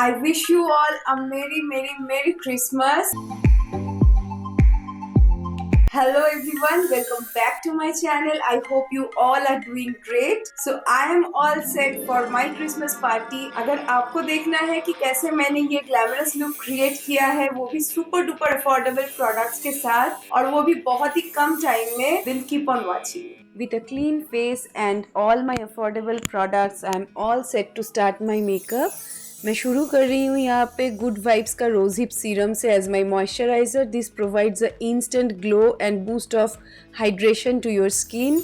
I wish you all a Merry Christmas. Hello everyone, welcome back to my channel. I hope you all are doing great. So I am all set for my Christmas party. अगर आपको देखना है कि कैसे मैंने ये glamorous look create किया है, वो भी सुपर डुपर अफोर्डेबल प्रोडक्ट्स के साथ और वो भी बहुत ही कम टाइम में, then keep on watching. With a clean face and all my affordable products, I am all set to start my makeup. मैं शुरू कर रही हूँ यहाँ पे गुड वाइब्स का रोज हिप सीरम से as my moisturiser. This provides a instant glow and boost of hydration to your skin.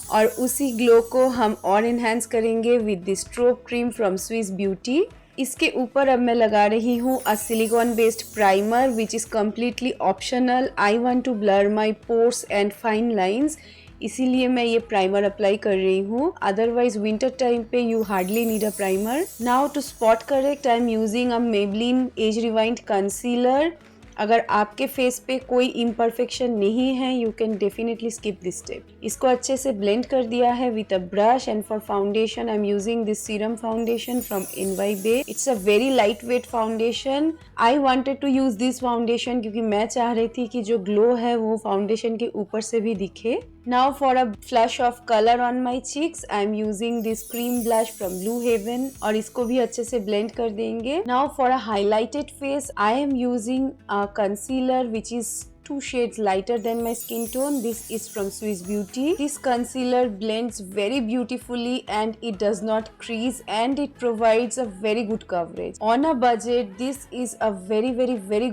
और उसी ग्लो को हम और इन्हेंस करेंगे with this strobe cream from Swiss Beauty. इसके ऊपर अब मैं लगा रही हूँ a silicone based primer which is completely optional. I want to blur my pores and fine lines, इसीलिए मैं ये प्राइमर अप्लाई कर रही हूँ. अदरवाइज विंटर टाइम पे you hardly need a primer. Now to spot correct I am using a Maybelline age rewind concealer. अगर आपके face पे कोई इम्परफेक्शन नहीं है you can definitely skip this step. इसको अच्छे से ब्लेंड कर दिया है with a brush. And for foundation I am using this serum foundation from NYBay. It's a very light weight foundation. I wanted to use this foundation क्योंकि मैं चाह रही थी कि जो ग्लो है वो फाउंडेशन के ऊपर से भी दिखे. Now for a flush of color on my cheeks, I am using this cream blush from Blue Heaven और इसको भी अच्छे से blend कर देंगे. Now for a highlighted face, I am using a concealer which is 2 shades lighter than my skin tone. This is from Swiss Beauty. This concealer blends very beautifully and it does not crease and it provides a very good coverage. On a budget, this is a very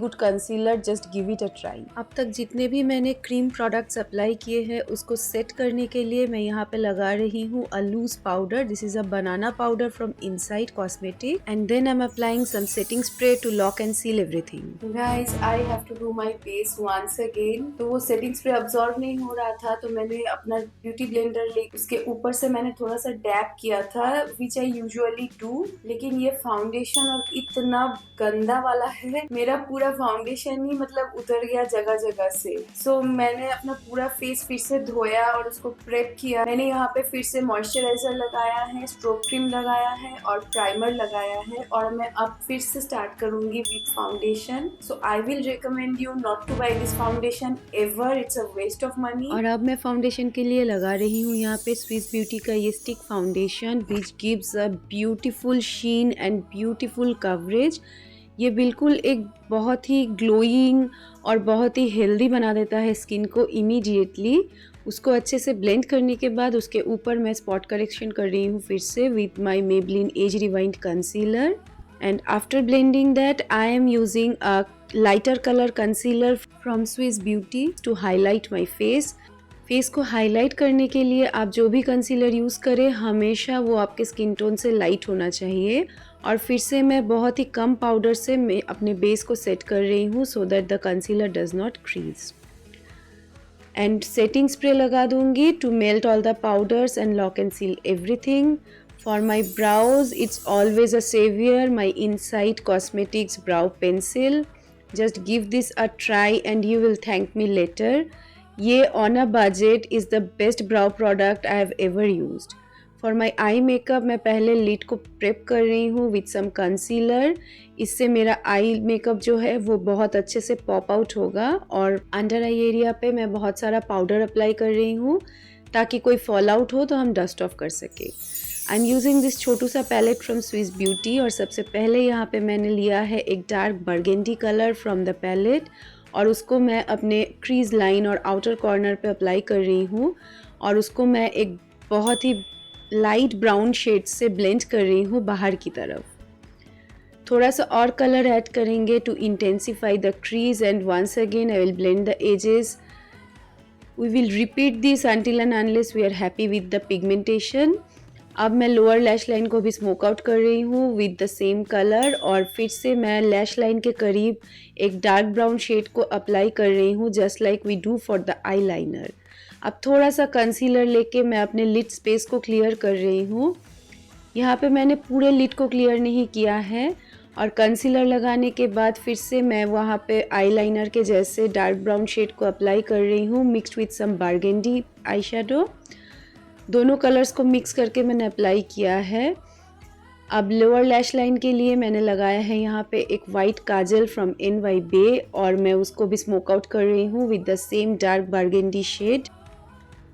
good concealer. Just give it a try. अब तक जितने भी मैंने cream products apply किए हैं उसको set करने के लिए मैं यहाँ पे लगा रही हूँ a loose powder. This is a banana powder from Inside Cosmetics and then I'm applying some setting spray to lock and seal everything. Guys, I have to do my base once again. तो वो setting spray absorb नहीं हो रहा था तो मैंने अपना beauty blender ले उसके ऊपर से मैंने थोड़ा सा डैप किया था विच आई यूजुअली डू. लेकिन ये फाउंडेशन और इतना गंदा वाला है, मेरा पूरा फाउंडेशन ही मतलब उतर गया जगह जगह से. सो मैंने अपना पूरा फेस फिर से धोया और उसको प्रेप किया. मैंने यहाँ पे फिर से मॉइस्चराइजर लगाया है, स्ट्रोब क्रीम लगाया है और प्राइमर लगाया है और मैं अब फिर से स्टार्ट करूंगी with foundation. So I will recommend you not to buy foundation ever, it's a waste of money. और अब मैं फाउंडेशन के लिए लगा रही हूँ यहाँ पे स्विस ब्यूटी का ये stick foundation which gives a beautiful sheen and beautiful coverage. ये बिल्कुल एक बहुत ही ग्लोइंग और बहुत ही हेल्दी बना देता है स्किन को इमीडिएटली. उसको अच्छे से ब्लेंड करने के बाद उसके ऊपर मैं स्पॉट करेक्शन कर रही हूँ फिर से with my Maybelline age rewind concealer. And after blending that, I am using a lighter color concealer from Swiss Beauty to highlight my face. Face को हाईलाइट करने के लिए आप जो भी कंसीलर यूज़ करें हमेशा वो आपके स्किन टोन से लाइट होना चाहिए. और फिर से मैं बहुत ही कम पाउडर से मैं अपने बेस को सेट कर रही हूँ so that the concealer does not crease. And setting spray लगा दूंगी to melt all the powders and lock and seal everything. For my brows, it's always a savior, my Inside Cosmetics brow pencil. Just give this a try and you will thank me later. ये on a budget is the best brow product I have ever used. For my eye makeup, मैं पहले lid को prep कर रही हूँ with some concealer. इससे मेरा eye makeup जो है वो बहुत अच्छे से पॉप आउट होगा. और अंडर आई एरिया पे मैं बहुत सारा पाउडर अप्लाई कर रही हूँ ताकि कोई फॉल आउट हो तो हम डस्ट ऑफ कर सके. आई एम यूजिंग दिस छोटू सा पैलेट फ्रॉम स्विस ब्यूटी. और सबसे पहले यहाँ पे मैंने लिया है एक dark burgundy colour from the palette और उसको मैं अपने क्रीज लाइन और आउटर कॉर्नर पे अप्लाई कर रही हूँ और उसको मैं एक बहुत ही लाइट ब्राउन शेड से ब्लेंड कर रही हूँ बाहर की तरफ. थोड़ा सा और कलर ऐड करेंगे to intensify the crease and once again I will blend the edges. We will repeat this until and unless we are happy with the pigmentation. अब मैं लोअर लैश लाइन को भी स्मोक आउट कर रही हूँ with the same colour और फिर से मैं लैश लाइन के करीब एक डार्क ब्राउन शेड को अप्लाई कर रही हूँ just like we do for the eyeliner. अब थोड़ा सा कंसीलर लेके मैं अपने लिड स्पेस को क्लियर कर रही हूँ. यहाँ पे मैंने पूरे लिड को क्लियर नहीं किया है और कंसीलर लगाने के बाद फिर से मैं वहाँ पे आई लाइनर के जैसे डार्क ब्राउन शेड को अप्लाई कर रही हूँ mixed with some burgundy eyeshadow. दोनों कलर्स को मिक्स करके मैंने अप्लाई किया है. अब लोअर लैश लाइन के लिए मैंने लगाया है यहाँ पे एक वाइट काजल फ्रॉम NYBAY और मैं उसको भी स्मोक आउट कर रही हूँ with the same dark burgundy shade.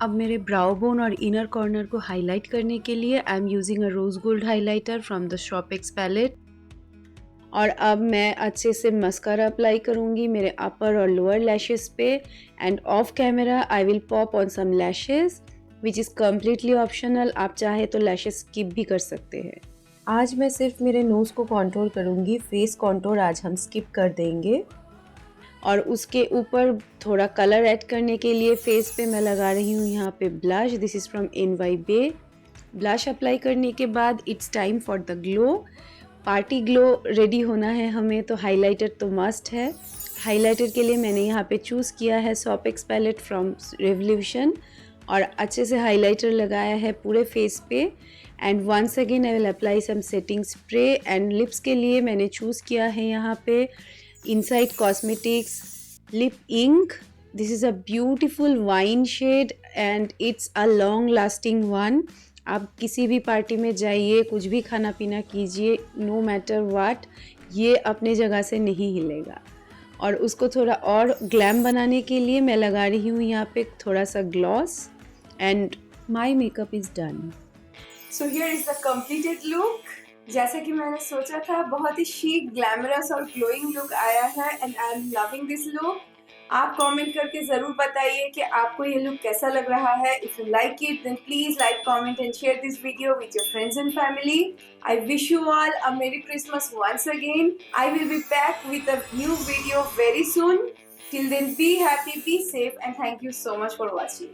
अब मेरे ब्राउ बोन और इनर कॉर्नर को हाईलाइट करने के लिए I am using a rose gold highlighter from the Shopix palette. और अब मैं अच्छे से मस्कारा अप्लाई करूँगी मेरे अपर और लोअर लैशेस पे and off camera I will pop on some lashes which is completely optional. आप चाहे तो लैशेस स्किप भी कर सकते हैं। आज मैं सिर्फ मेरे नोज़ को कॉन्टोर करूँगी, फेस कॉन्टोर आज हम स्किप कर देंगे। और उसके ऊपर थोड़ा कलर ऐड करने के लिए फेस पे मैं लगा रही हूँ यहाँ पे blush. This is from NYBAY। Blush apply करने के बाद it's time for the glow. Party glow ready होना है हमें, तो हाइलाइटर तो मस्ट है। हाइलाइटर के लिए मैंने यहाँ पे चूज़ किया है शॉपिक्स पैलेट फ्रॉम रेवोल्यूशन और अच्छे से हाइलाइटर लगाया है पूरे फेस पे। And once again I will apply some setting spray. And lips के लिए मैंने चूज़ किया है यहाँ पे Insight Cosmetics lip ink. This is a beautiful wine shade and it's a long lasting one. आप किसी भी पार्टी में जाइए, कुछ भी खाना पीना कीजिए, नो मैटर व्हाट, ये अपने जगह से नहीं हिलेगा। और उसको थोड़ा और ग्लैम बनाने के लिए मैं लगा रही हूँ यहाँ पे थोड़ा सा gloss and my makeup is done. So here is the completed look. जैसे कि मैंने सोचा था, बहुत ही शीक, ग्लैमरस और ग्लोइंग लुक आया है and I am loving this look. आप कमेंट करके ज़रूर बताइए कि आपको ये लुक कैसा लग रहा है। If you like it then please like, comment and share this video with your friends and family. I wish you all a Merry Christmas once again. I will be back with a new video very soon. Till then, be happy, be safe, and thank you so much for watching.